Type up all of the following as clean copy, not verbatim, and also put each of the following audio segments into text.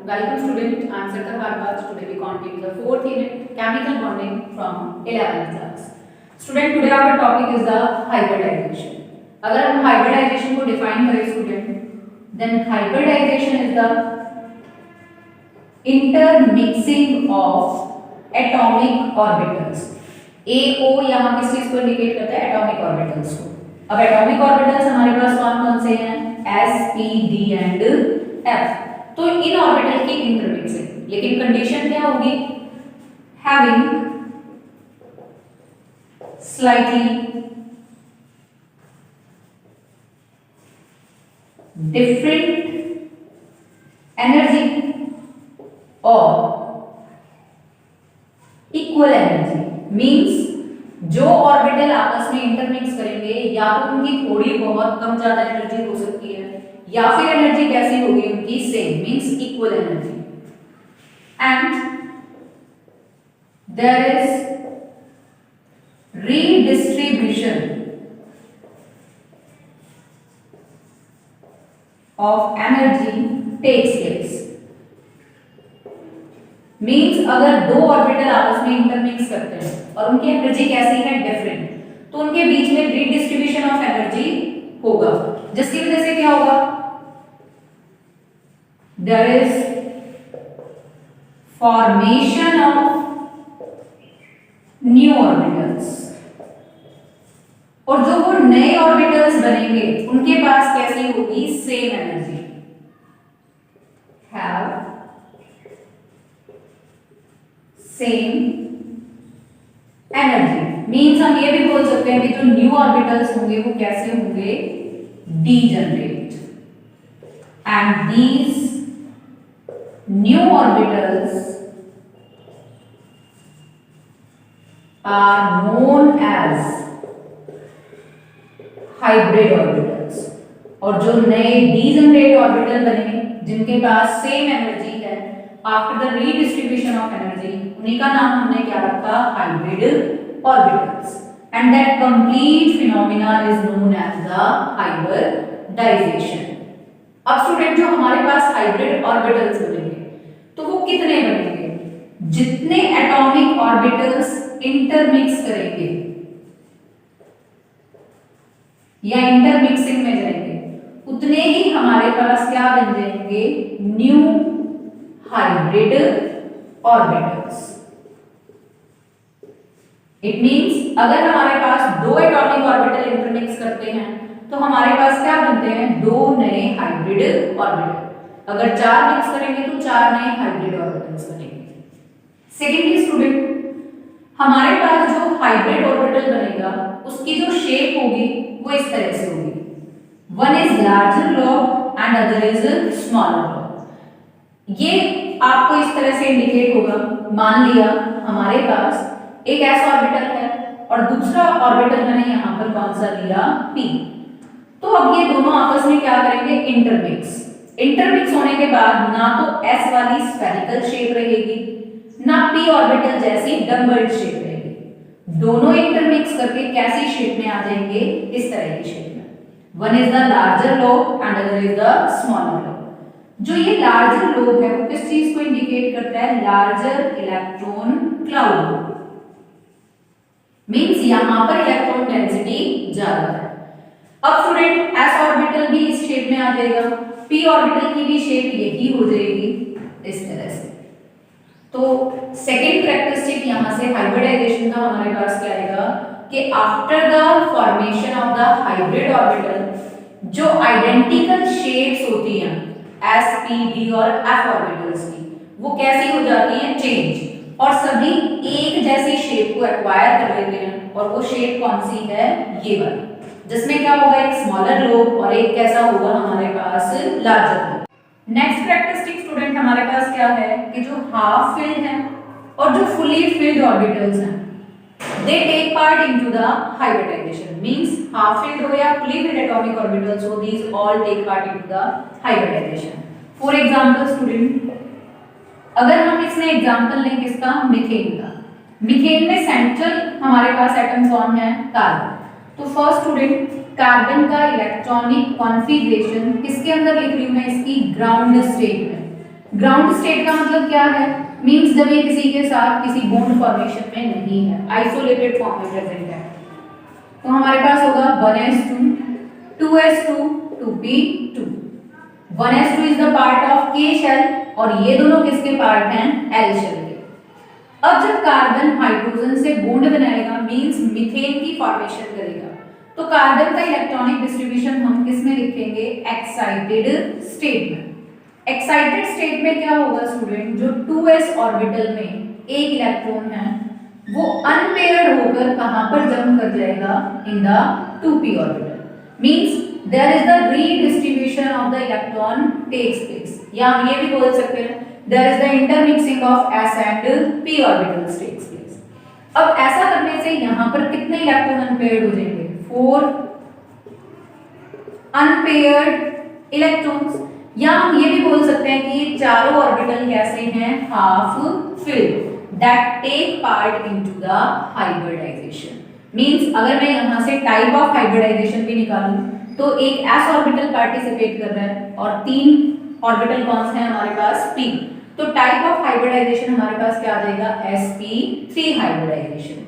Welcome student, I am Sarkar Barbaj. Today we continue the fourth unit, chemical bonding from 11th class. Student, today our topic is the hybridization. अगर हम hybridization को define करें student, then hybridization is the intermixing of atomic orbitals. AO यहाँ किस चीज को indicate करता है? atomic orbitals को. अब atomic orbitals हमारे पास कौन-कौन से हैं? S, P, D and F. तो इन ऑर्बिटल की इंटरमिक्सिंग, लेकिन कंडीशन क्या होगी? हैविंग स्लाइटली डिफरेंट एनर्जी और इक्वल एनर्जी। मींस जो ऑर्बिटल आपस में इंटरमिक्स करेंगे या तो उनकी थोड़ी बहुत कम ज्यादा एनर्जी हो सकती है या फिर एनर्जी कैसी होगी उनकी? Same, means equal energy. And there is redistribution of energy takes place. Means अगर दो ऑर्बिटल आपस में इंटरमिक्स करते हैं और उनकी एनर्जी कैसी है? डिफरेंट, तो उनके बीच में रीडिस्ट्रीब्यूशन ऑफ एनर्जी होगा, जिसकी वजह से क्या होगा? There is formation of new orbitals, और जो वो नए ऑर्बिटल्स बनेंगे उनके पास कैसी होगी? Same energy, have same energy। Means हम ये भी बोल सकते हैं कि जो न्यू ऑर्बिटल्स होंगे वो कैसे होंगे? Degenerate. And these new orbitals are known as hybrid orbitals। और जो नए degenerate orbital बने जिनके पास सेम एनर्जी है after the redistribution of energy, उन्हीं का नाम हमने क्या रखा? Hybrid orbitals. And that complete phenomena is known as the hybridization. अब स्टूडेंट, जो हमारे पास हाइब्रिड ऑर्बिटल्स बनेंगे तो वो कितने बनेंगे? जितने एटॉमिक ऑर्बिटल्स इंटरमिक्स करेंगे या इंटरमिक्सिंग में जाएंगे उतने ही हमारे पास क्या बन जाएंगे? New hybrid orbitals. It means अगर हमारे पास दो एटॉमिक ऑर्बिटल इंटरमिक्स करते हैं तो हमारे पास क्या बनते हैं? दो नए हाइब्रिड ऑर्बिटल। अगर चार मिक्स करेंगे तो चार नए हाइब्रिड ऑर्बिटल्स बनेंगे। सेकेंडली स्टूडेंट, हमारे पास जो हाइब्रिड ऑर्बिटल बनेगा उसकी जो शेप होगी वो इस तरह से होगी। One is larger lobe and other is smaller lobe. ये आपको इस तरह से इंडिकेट होगा। मान लिया हमारे पास एक s ऑर्बिटल है और दूसरा ऑर्बिटल मैंने यहां पर कौन सा लिया? p। तो अब ये दोनों आपस में क्या करेंगे? इंटरमिक्स। इंटरमिक्स होने के बाद ना तो s वाली स्फेरिकल शेप रहेगी ना p ऑर्बिटल जैसी डम्बल्ड शेप रहेगी। दोनों इंटरमिक्स करके कैसी शेप में आ जाएंगे? इस तरह की शेप में। One is the larger lobe and other is the smaller lobe. जो ये लार्जर लोब है वो किस चीज को इंडिकेट करता है? Larger electron cloud. मींस यहां पर इलेक्ट्रॉन डेंसिटी ज्यादा है। अब स्टूडेंट, s ऑर्बिटल भी इस शेप में आ जाएगा, p ऑर्बिटल की भी शेप यही हो जाएगी इस तरह से। तो सेकेंड कैरेक्टरिस्टिक यहां से हाइब्रिडाइजेशन का हमारे पास क्या आएगा कि after the formation of the hybrid orbital जो आइडेंटिकल शेप्स होती हैं s, p, d और f ऑर्बिटल्स की, वो कैसी हो जाती हैं? चेंज, और सभी एक जैसी शेप को एक्वायर कर लेते हैं। और वो शेप कौन सी है? ये वाली, जिसमें क्या होगा? एक स्मॉलर लोब और एक कैसा होगा हमारे पास? Larger lobe. Next characteristic student हमारे पास क्या है कि जो हाफ फिल्ड है और जो फुली फिल्ड ऑर्बिटल्स हैं they take part into the hybridization. Means half filled हो या फुली फिल्ड एटॉमिक ऑर्बिटल्स हो, these all take part into the hybridization. For example student, अगर हम इसमें एग्जांपल लें किसका? मीथेन का। मीथेन में सेंट्रल हमारे पास एटम कौन है? कार्बन। तो फर्स्ट स्टूडेंट, कार्बन का इलेक्ट्रॉनिक कॉन्फ़िगरेशन किसके अंदर लिख रही हूं मैं? इसकी ग्राउंड स्टेट में। ग्राउंड स्टेट का मतलब क्या है? मींस जब ये किसी के साथ किसी बॉन्ड फॉर्मेशन में नहीं है, आइसोलेटेड फॉर्म में प्रेजेंट है। तो हमारे पास होगा 1s2 2s2 2p2। 1s2 is the part of k shell और ये दोनों किसके पार्ट हैं? l शेल के। अब जब कार्बन हाइड्रोजन से बॉन्ड बनाएगा मींस मीथेन की फॉर्मेशन करेगा, तो कार्बन का इलेक्ट्रॉनिक डिस्ट्रीब्यूशन हम किस में लिखेंगे? एक्साइटेड स्टेट में। एक्साइटेड स्टेट में क्या होगा स्टूडेंट? जो 2s ऑर्बिटल में एक इलेक्ट्रॉन है वो अनपेयर्ड होकर कहां पर जंप कर जाएगा? In the 2p orbital. Means there is the redistribution of the electron takes place, या हम ये भी बोल सकते हैं there is the intermixing of s and p orbitals takes place. अब ऐसा करने से यहां पर कितने इलेक्ट्रॉन अनपेयर्ड हो जाएंगे? 4 अनपेयर्ड इलेक्ट्रॉन्स। या हम ये भी बोल सकते हैं कि ये चारों ऑर्बिटल कैसे हैं? Half filled that take part into the hybridization. Means अगर मैं यहां से टाइप ऑफ हाइब्रिडाइजेशन भी निकालूं तो एक s ऑर्बिटल पार्टिसिपेट कर रहा है और 3 ऑर्बिटल कौन से हैं हमारे पास? p। तो टाइप ऑफ हाइब्रिडाइजेशन हमारे पास क्या आ जाएगा? sp3 hybridisation.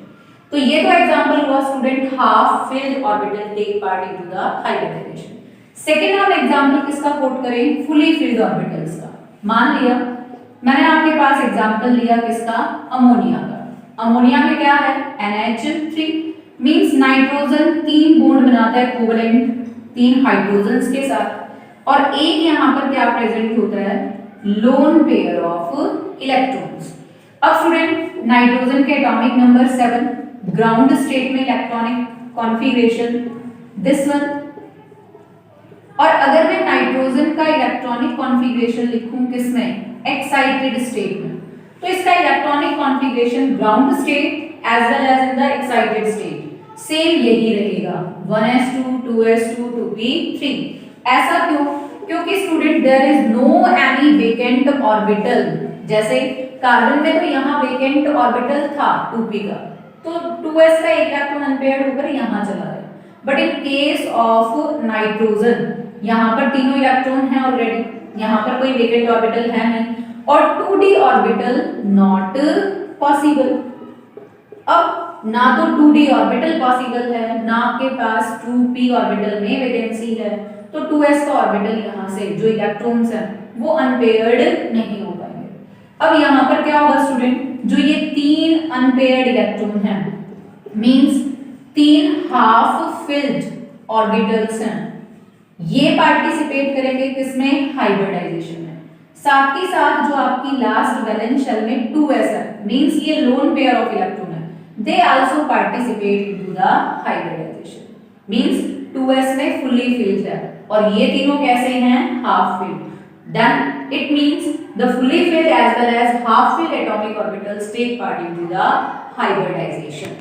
तो ये तो एग्जांपल हुआ student half filled orbital take part into the hybridization. Second हम एग्जांपल किसका कोट करें? फुली फिल्ड ऑर्बिटल्स का। मान लिया मैंने आपके पास एग्जांपल लिया किसका? अमोनिया का। अमोनिया में क्या है? NH3 मींस नाइट्रोजन 3 बॉन्ड बनाता है कोवेलेंट 3 हाइड्रोजन्स के साथ, और एक यहां पर क्या प्रेजेंट होता है? Lone pair of electrons. अब स्टूडेंट नाइट्रोजन के एटॉमिक नंबर 7, ग्राउंड स्टेट में इलेक्ट्रॉनिक कॉन्फ़िगरेशन दिस वन। और अगर मैं नाइट्रोजन का इलेक्ट्रॉनिक कॉन्फ़िगरेशन लिखूं किसमें? एक्साइटेड स्टेट में, तो इसका electronic configuration ground state as well as in the excited state same यही रहेगा 1s2 2s2 2p3। ऐसा क्यों? क्योंकि student there is no any vacant orbital. जैसे कार्बन में तो यहाँ वेकेंट ऑर्बिटल था 2p का, तो 2s का एक इलेक्ट्रॉन अनपेयर्ड होकर यहाँ चला गया। But in case of nitrogen यहाँ पर तीनों इलेक्ट्रॉन हैं ऑलरेडी, यहाँ पर कोई वेकेंट ऑर्बिटल है नहीं, और 2d ऑर्बिटल नॉट पॉसिबल। अब ना तो 2d ऑर्बिटल पॉसिबल है, ना आपके पास 2p ऑर्बिटल में वैकेंसी है, तो 2s का ऑर्बिटल यहाँ से जो इलेक्ट्रॉन्स हैं वो अनपेयर्ड नहीं हो पाएंगे। अब यहाँ पर क्या होगा स्टूडेंट? जो ये 3 अनपेयर्ड इलेक्ट्रॉन हैं मींस 3 हाफ फिल्ड ऑर्बिटल्स हैं, ये पार्टिसिपेट करेंगे किसमें? हाइब्रिडाइजेशन में। साथ ही साथ जो आपकी लास्ट वैलेंस शेल में 2s है मींस ये लोन पेयर ऑफ इलेक्ट्रॉन है, they also participate into the hybridization. Means 2s में फुली फिल्ड है और ये तीनों कैसे हैं? Half filled. Then it means the fully filled as well as half filled atomic orbitals take part into the hybridisation.